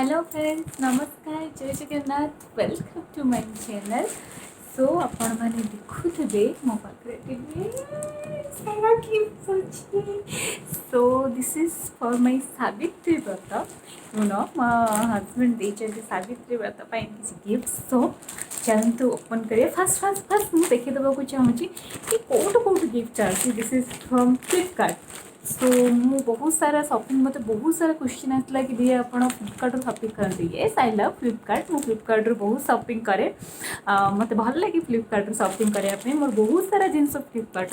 Hello friends, नमस्कार, जय Jagannath. Welcome to my channel. So आपण मैंने देखुथे मो पाखे सारा गिफ्ट अच्छी। So this is for my Savitri व्रत। यू नो मो हजबैंड देते सावित्री व्रत किसी गिफ्ट। सो चलते ओपन करिए। फास्ट फास्ट फास्ट मुझे देखीदेक चाहूँगी कि कौट कौट गिफ्ट आसी। This is from Flipkart. So मु बहुत सारा शॉपिंग मत बहुत सारा क्वेश्चन आसला कि दिए आप फ्लिपकार्ट शॉपिंग करते। Yes I love Flipkart. मुझे फ्लिपकार्ट बहुत शॉपिंग करे। मत भल लगे फ्लिपकार्ट शॉपिंग करने मोर बहुत सारा जिनस फ्लिपकार्ट।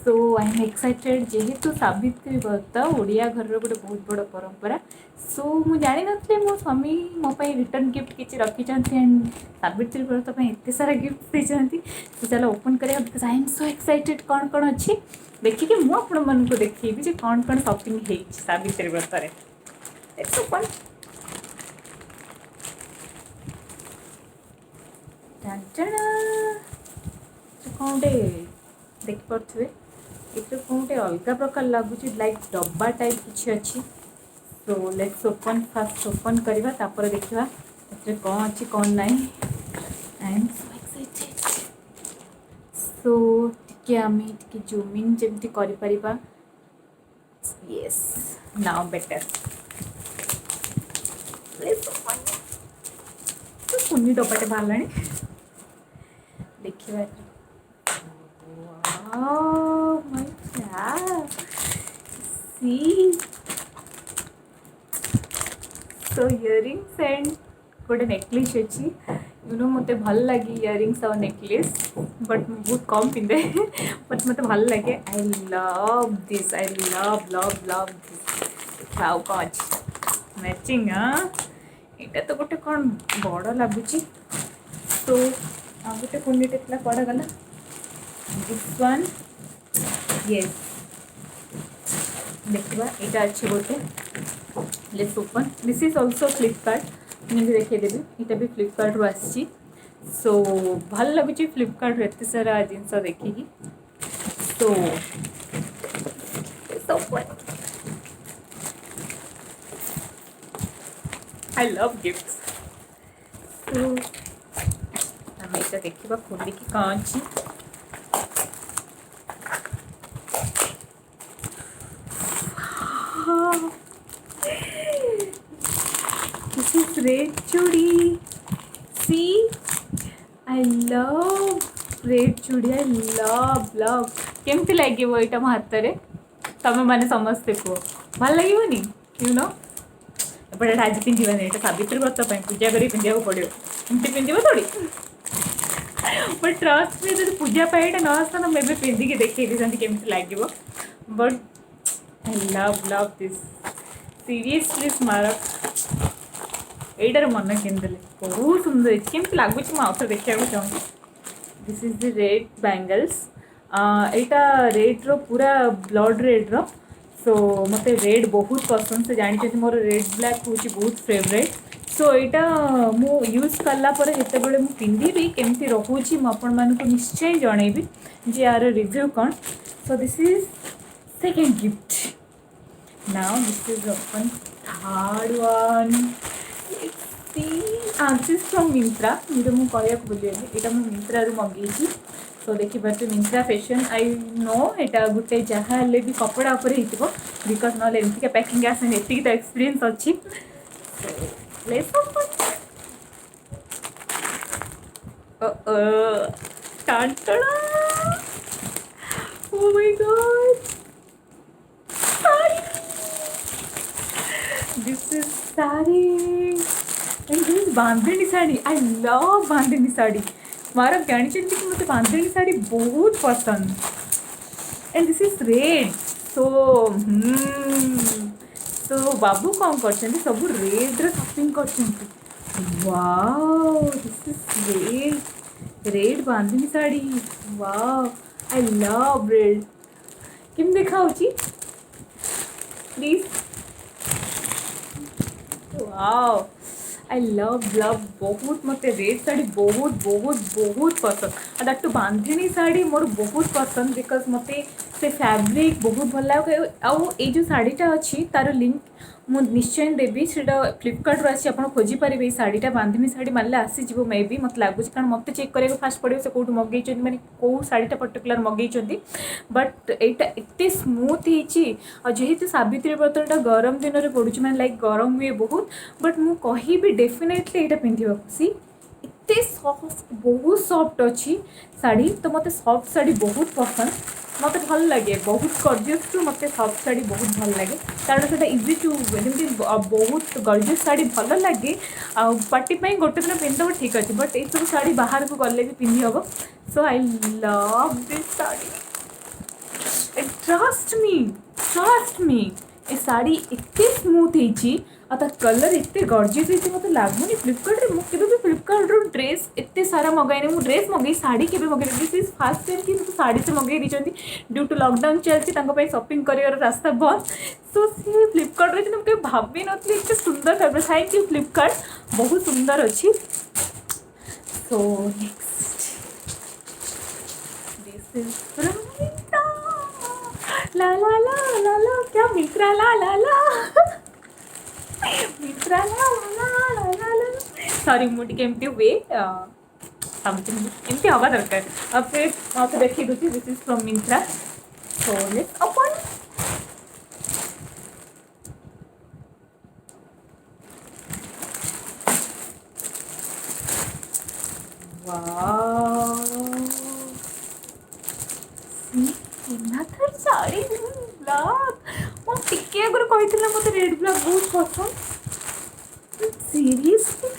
सो आई एम एक्साइटेड जेहेतु सावित्री व्रत ओडिया घर गोटे बहुत बड़ परंपरा। सो मुझे जानी नी मो स्वामी मो रिटर्न गिफ्ट किसी रखिंट एंड सावित्री व्रत एत सारा गिफ्ट देते। तो चलो ओपन करिए because I am so excited कौन कौन अच्छी देखिए मुझे देखी कौन कौन शॉपिंग है सावित्री व्रत। ओपन कौन देखिपे ये कौन अलग प्रकार लगुच लाइक डब्बा टाइप किसी अच्छी। सो लेट्स ओपन फास्ट ओपन करवा तापर देखा कौन अच्छी कौन नहीं। I am so excited. सो टिके आमे टिके जूमिंग जमती कर। Yes, now better. Let's open. तो कुनी डब्बाटे बाहर देखिए। Wow my God, see so earrings and गोटे नेकलेस अच्छी। यू नो मत भल लगे इयरिंग्स और नेकलेस बट बहुत कम पिंधे बट मत भल लगे। आई love this, I love love love this. खाओ कौन अच्छी मैचिंग। हाँ यहाँ तो गोटे कौन बड़ लगुच। तो आ गोटे कुंडीटे कड़ा गला दिस वन। येस देखा यहाँ अच्छे गोटे। Let's open. This is also Flipkart. मुझे देखीदेवी यहाँ भी फ्लिपकार्ट आसी। सो भल लगुच फ्लिपकार्ट एत सारा जिनस देखिकी। तो आई लव गिफ्ट्स। तो आम यहाँ देखा खोलिकी कौन अच्छी। दिस इज रेड चूड़ी। सी आई लव रेड चूड़ी। आई लव लव केमती लगे यहाँ मो हाथ में तुम मैंने समस्ते कह भल लगे। यू नो एपटे आज पिंधानी यहाँ सावित्री व्रत पूजा कर पिंधा पड़ो। एमती पिंध थोड़ी बट ट्रस्ट में जो पूजा यहाँ न आसता ना मुझे पिंधिकी देखी केमती लगे। But I love love this seriously स्मारक। एटार मन किनदेले बहुत सुंदर केमती लगुच मुझे देखा चाहूँगी। This is the red bangles. यहाँ रेड रो पूरा ब्लड रेड रो। सो मत रेड बहुत पसंद से जानते मोर रेड ब्लैक हूँ बहुत फेवरेट। सो यहाँ मु यूज कलापर जिते मुझे पिंधि केमती रोचे मुझे निश्चय जनइबी जे यार रिव्यू कौन। सो this is second gift. Now this is open third one. This is from Myntra. जो मुझे कहूँ भूली यहाँ मुझे मिंत्रा मंगेगी। सो देखिए मिंत्रा फैशन आई नो यहाँ गोटे जहाँ भी कपड़ा उपर हो बिकज ना एमती पैकिंग आसे ये तो एक्सपीरियंस अच्छी। Oh my god, this is saree and this is bandhani sari. I love bandhani sari. मार जानते कि मतलब बांधनी साड़ी बहुत पसंद। And this is red. So तो बाबू कौन कर सब रेड शॉपिंग कर। Wow this is red red bandhani sari. Wow I love red. किम देखा please. Wow I love love बहुत मत रेड साड़ी बहुत बहुत बहुत पसंद। दैट टू बांधनी साड़ी मोर बहुत पसंद बिकज मत से फैब्रिक बहुत भल लगे आउ ये जो शाढ़ीटा अच्छी तार लिंक मु निश्चय देवी से फ्लिपकार्ट रू आसी आप खोजिपारे शाढ़ीटा बांधनी शाढ़ी मारे आसीज मे भी मत लगुच कारण मत चेक करा फास्ट पड़े से कौट मगई मैंने कौ शाढ़ीटा पर्टिकुलर मगई बट यहाँ एत स्मूथ होती सावित्री व्रतटा गरम दिन में पड़ू मैंने लाइक गरम हुए बहुत बट मु कहि डेफिनेटली यहाँ पिंधा सी एते सॉफ्ट बहुत सॉफ्ट अच्छी शाढ़ी तो मत सॉफ्ट शाढ़ी बहुत पसंद मत भल लगे बहुत गॉर्जियस टू मत सॉफ्ट शाढ़ी बहुत भल लगे कारण से इजी टू जमी बहुत गॉर्जियस शाढ़ी भल लगे आ पार्टी गोटे दिन पिंधब ठीक अच्छे बट ये सब शाढ़ी बाहर को गले भी पिंधि हम so I love this sari trust me ए शाढ़ी एत स्मूथ होती कलर एत गॉर्जियस होती मत लगुनि फ्लिपकार्ट मुझे भी फ्लिपकार्ट ड्रेस एत सारा मगाइनी मुझे ड्रेस मगई शाढ़ी के मगई दिस इज फास्ट टाइम कि शाढ़ी से मगई दी ड्यू टू लॉकडाउन चलती शॉपिंग कर रास्ता बंद सो सी फ्लिपकार्ट मुझे भावी नी एत सुंदर फैब्रिक थैंक यू फ्लिपकार्ट बहुत सुंदर अच्छी सो नेक्स्ट दिस इज ला ला ला ला ला क्या मित्रा ला ला ला मित्रा ला ला ला ला ला सॉरी मुझे एमती हुए समथिंग एमती हवा दरकार अब फिर मत देखी दूसरी this is from Myntra so let's open wow see sari black मुझे टिके आगे कही मत रेड ब्लैक बहुत पसंद seriously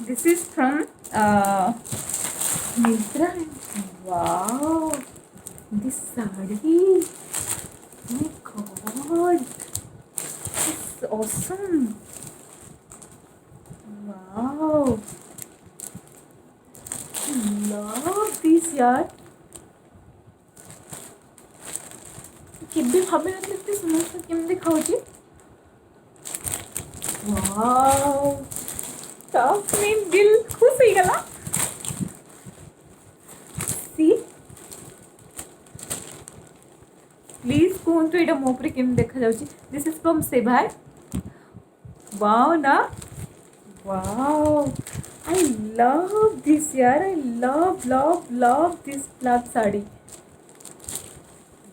this is from Myntra wow this sari my God it's awesome wow love this यार केबे भाबे नथि एते सुंदर केम देखाउची वाओ टॉप में दिल खुश हो गला सी प्लीज कोन तो एटा मोपरे केम देखा जाउची दिस इज फ्रॉम सेभार वाओ ना wow I love this yaar. I love this black sari.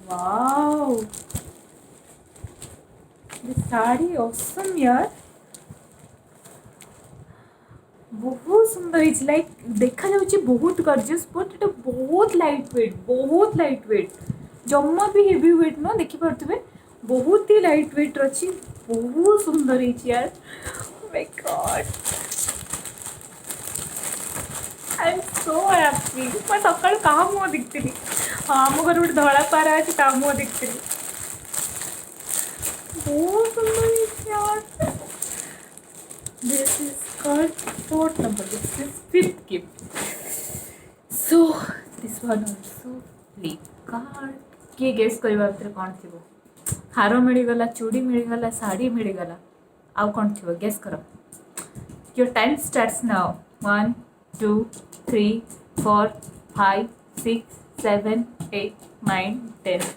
Wow. This sari awesome यार. बहुत सुंदर इज लाइक देखा जाउची बहुत गॉर्जियस बट एटा बहुत लाइट वेट जम्मा भी हेवी वेट न देखि परतबे बहुत ही लाइट वेट अछि बहुत सुंदर इज यार oh my god I am so happy मैं सकाल क्या मुँह देखती हाँ आम घर गोटे धला पारा अच्छे ता मुँह देखती बहुत सुंदर this is called 4th number this is 5th gift so this one also Flipkart किए गेस करवा भितर कौन थी हार मिलगला चूड़ी मिलगला साड़ी मिलगला आउ कौन थी गेस कर योर टाइम स्टार्ट्स नाउ 1 2 3 4 5 6 7 8 9 10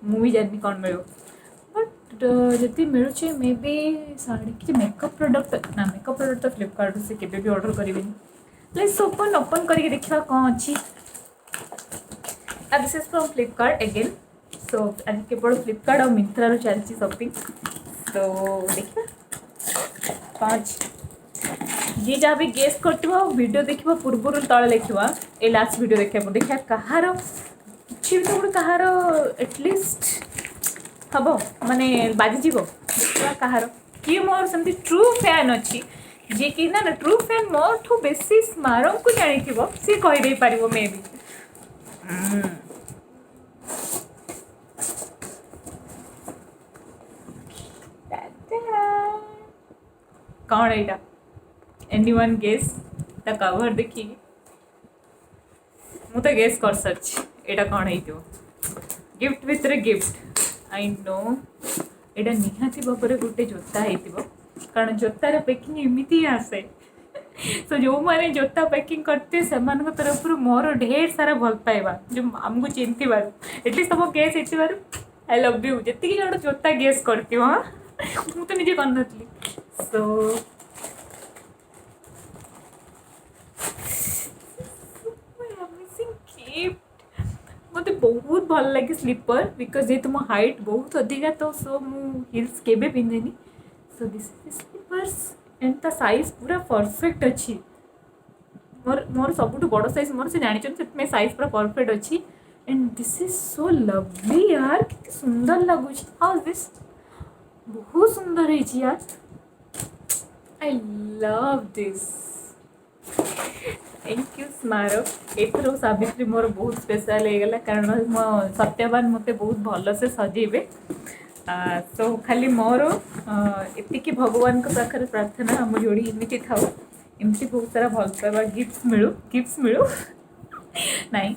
मुझे जानी कौन मिलो बट जति मिलूचे मे बी साड़ी कि मेकअप प्रोडक्ट ना मेकअप प्रोडक्ट तो फ्लिपकार्ट से केबे भी ऑर्डर करेंगे प्लीज ओपन करके देखा कौन अच्छी this is from Flipkart again so आज केवल फ्लिपकार्ट और मिंत्रा चलती शॉपिंग तो देखा पाँच जी जहाँ भी गेस कर देखा पूर्व तले लिखा ये लास्ट वीडियो देखा कहार कि भी तो गोटे कहार एटलिस्ट हम माने बाजिज देखा कहार किए मोर सेमती ट्रू फैन अच्छी जी कि ना ट्रू फैन मोर ठू बेसी स्मारक को जानी सी कहीदे पार मे भी कौन एटा एनीवन गेस द कवर देखी मु तो गेस कर सारी एटा कौन है गिफ्ट भितर गिफ्ट आई नो एटा निहाती भाव गोटे जोता हो कारण जोतार पैकिंग एमती ही आसे सो जो मैंने जोता पैकिंग करते से तरफ मोर ढेर सारा भल पाइबा जो आमको चिंती एटलिस्ट तुम गेस इतने आई लव यू जी जन जोता गेस करती हाँ मुझे तो निजे कर सो मत बहुत भल लगे स्लीपर बिकज ये तुम हाइट बहुत अधिका तो सो हिल्स केबे पिंधेनी so this is slippers and ता साइज पूरा परफेक्ट अच्छी मोर मोर सबुठ बड़ साइज मोर से जानी साइज पूरा परफेक्ट अच्छी and this is so lovely यार कि सुंदर लगुच हाउ दिस बहुत सुंदर है यार आई लव दिस थैंक यू स्मारक एथर सावित्री मोर बहुत स्पेशल हो गला कारण मो सत्यवान मत बहुत भल से सजेबे तो खाली मोर एति भगवान पाखे प्रार्थना आम जोड़ी एमती था एमती बहुत सारा भल पाइबा गिफ्ट्स मिलू नाई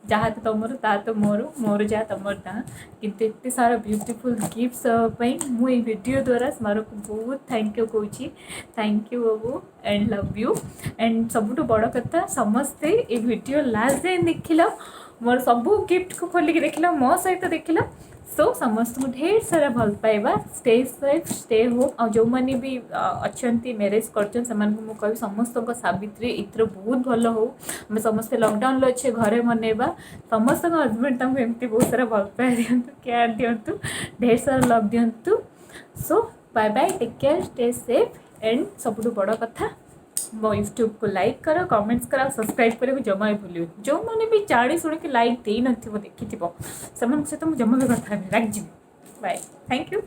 जहाँ तो तुम ता तो मोर मोर जहाँ तुम ता किंतु एत सारा ब्यूटीफुल गिफ्ट्स मुझे वीडियो द्वारा स्मारक को बहुत थैंक यू कहूँ थैंक यू बाबू एंड लव यू एंड सबुठ बड़ कथा समस्ते ये वीडियो लास्ट जाए देख मोर सबू गिफ्ट को खोलिक देख मो सहित देख सो समस्त को ढेर सारा भल पाइबा स्टे सेफ स्टे होम और जो मैंने भी अच्छा मैरेज कर समस्त सावित्री इतर बहुत भल हो आम समस्ते लॉकडाउन अच्छे घरे मनइबा समस्त हजबैंड तक एमती बहुत सारा भल पाए दिंतु केयर दिंतु ढेर सारा लव दिंतु so bye bye take care stay safe and सबुठ बड़ कथा मो यूट्यूब को लाइक कर कमेंट्स कर सब्सक्राइब करने जमा भी भूल जो मैंने भी जाणी शुणी लाइक दे न देखी से जमा भी कथा लग जी बाय थैंक यू।